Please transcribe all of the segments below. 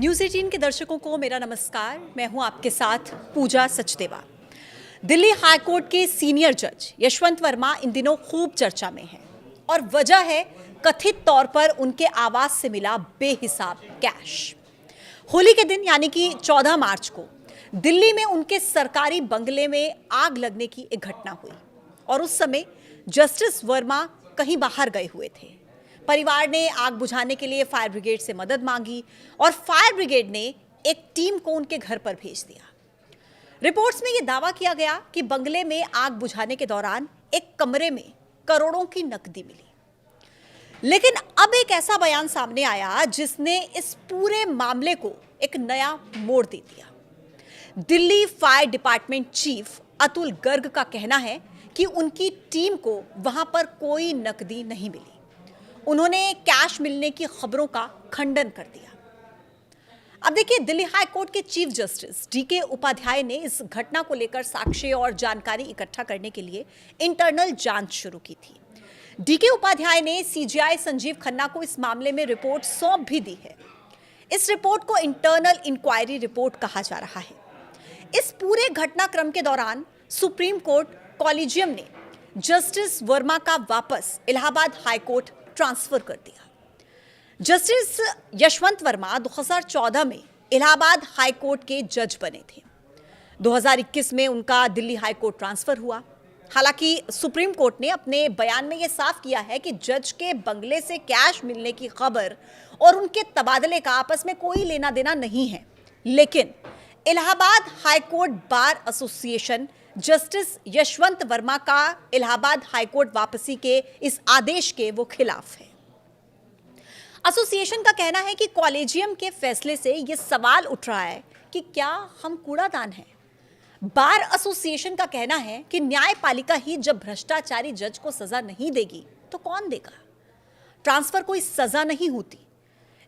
News 18 के दर्शकों को मेरा नमस्कार। मैं हूं आपके साथ पूजा सचदेवा। दिल्ली हाई कोर्ट के सीनियर जज यशवंत वर्मा इन दिनों खूब चर्चा में हैं और वजह है कथित तौर पर उनके आवास से मिला बेहिसाब कैश। होली के दिन यानी कि 14 मार्च को दिल्ली में उनके सरकारी बंगले में आग लगने की एक घटना हुई और उस समय जस्टिस वर्मा कहीं बाहर गए हुए थे। परिवार ने आग बुझाने के लिए फायर ब्रिगेड से मदद मांगी और फायर ब्रिगेड ने एक टीम को उनके घर पर भेज दिया। रिपोर्ट्स में यह दावा किया गया कि बंगले में आग बुझाने के दौरान एक कमरे में करोड़ों की नकदी मिली। लेकिन अब एक ऐसा बयान सामने आया जिसने इस पूरे मामले को एक नया मोड़ दे दिया। Delhi fire department chief Atul Garg का कहना है कि उनकी टीम को वहां पर कोई नकदी नहीं मिली। उन्होंने कैश मिलने की खबरों का खंडन कर दिया। अब देखिए, दिल्ली हाई कोर्ट के चीफ जस्टिस डीके उपाध्याय ने इस घटना को लेकर साक्ष्य और जानकारी इकट्ठा करने के लिए इंटरनल जांच शुरू की थी। डीके उपाध्याय ने सीजीआई संजीव खन्ना को इस मामले में रिपोर्ट सौंप भी दी है। इस रिपोर्ट को इंटरनल इंक्वायरी रिपोर्ट कहा जा रहा है। इस पूरे घटनाक्रम के दौरान सुप्रीम कोर्ट कॉलेजियम ने जस्टिस वर्मा का वापस इलाहाबाद हाई कोर्ट ट्रांसफर कर दिया। जस्टिस यशवंत वर्मा 2014 में इलाहाबाद हाई कोर्ट के जज बने थे। 2021 में उनका दिल्ली हाई कोर्ट ट्रांसफर हुआ। हालांकि सुप्रीम कोर्ट ने अपने बयान में यह साफ किया है कि जज के बंगले से कैश मिलने की खबर और उनके तबादले का आपस में कोई लेना देना नहीं है। लेकिन Allahabad high court bar association justice Yashwant Verma का इलाहाबाद हाई कोर्ट वापसी के इस आदेश के वो खिलाफ है। एसोसिएशन का कहना है कि कॉलेजियम के फैसले से ये सवाल उठ रहा है कि क्या हम कूड़ादान हैं। बार एसोसिएशन का कहना है कि न्यायपालिका ही जब भ्रष्टाचारी जज को सजा नहीं देगी तो कौन देगा। ट्रांसफर कोई सजा नहीं होती।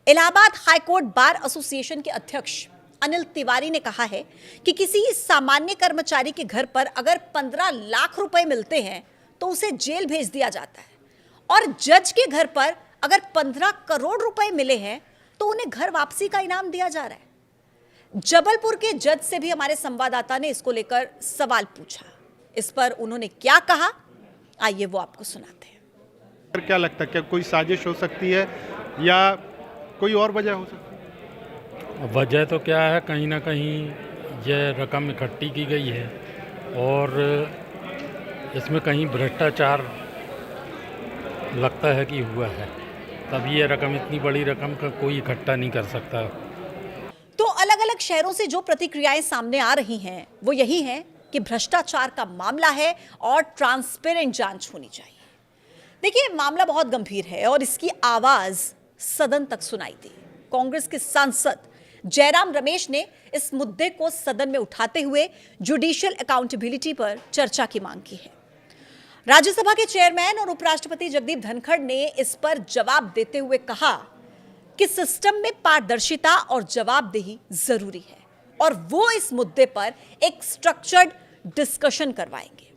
Allahabad high court bar association के अध्यक्ष अनिल तिवारी ने कहा है कि किसी सामान्य कर्मचारी के घर पर अगर 15 लाख रुपए मिलते हैं तो उसे जेल भेज दिया जाता है और जज के घर पर अगर 15 करोड़ रुपए मिले हैं तो उन्हें घर वापसी का इनाम दिया जा रहा है। जबलपुर के जज से भी हमारे संवाददाता ने इसको लेकर सवाल पूछा। इस पर उन्होंने क्या कहा, आइए वो आपको सुनाते हैं। क्या लगता है, क्या कोई साजिश हो सकती है या कोई और वजह हो सकती है? वजह तो क्या है, कहीं ना कहीं यह रकम इकट्ठी की गई है और इसमें कहीं भ्रष्टाचार लगता है कि हुआ है, तभी ये रकम, इतनी बड़ी रकम का कोई इकट्ठा नहीं कर सकता। तो अलग अलग शहरों से जो प्रतिक्रियाएं सामने आ रही हैं वो यही है कि भ्रष्टाचार का मामला है और ट्रांसपेरेंट जांच होनी चाहिए। देखिए, मामला बहुत गंभीर है और इसकी आवाज सदन तक सुनाई दी। कांग्रेस के सांसद जयराम रमेश ने इस मुद्दे को सदन में उठाते हुए जुडिशियल अकाउंटेबिलिटी पर चर्चा की मांग की है। राज्यसभा के चेयरमैन और उपराष्ट्रपति जगदीप धनखड़ ने इस पर जवाब देते हुए कहा कि सिस्टम में पारदर्शिता और जवाबदेही जरूरी है और वो इस मुद्दे पर एक स्ट्रक्चर्ड डिस्कशन करवाएंगे।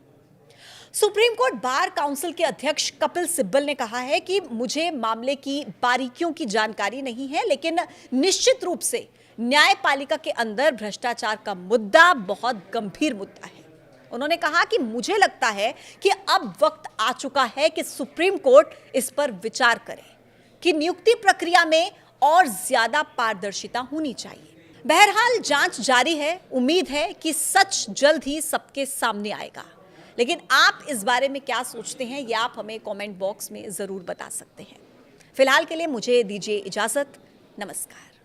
सुप्रीम कोर्ट बार काउंसिल के अध्यक्ष कपिल सिब्बल ने कहा है कि मुझे मामले की बारीकियों की जानकारी नहीं है, लेकिन निश्चित रूप से न्यायपालिका के अंदर भ्रष्टाचार का मुद्दा बहुत गंभीर मुद्दा है। उन्होंने कहा कि मुझे लगता है कि अब वक्त आ चुका है कि सुप्रीम कोर्ट इस पर विचार करे कि नियुक्ति प्रक्रिया में और ज्यादा पारदर्शिता होनी चाहिए। बहरहाल जांच जारी है। उम्मीद है कि सच जल्द ही सबके सामने आएगा। लेकिन आप इस बारे में क्या सोचते हैं, ये आप हमें कमेंट बॉक्स में जरूर बता सकते हैं। फिलहाल के लिए मुझे दीजिए इजाजत। नमस्कार।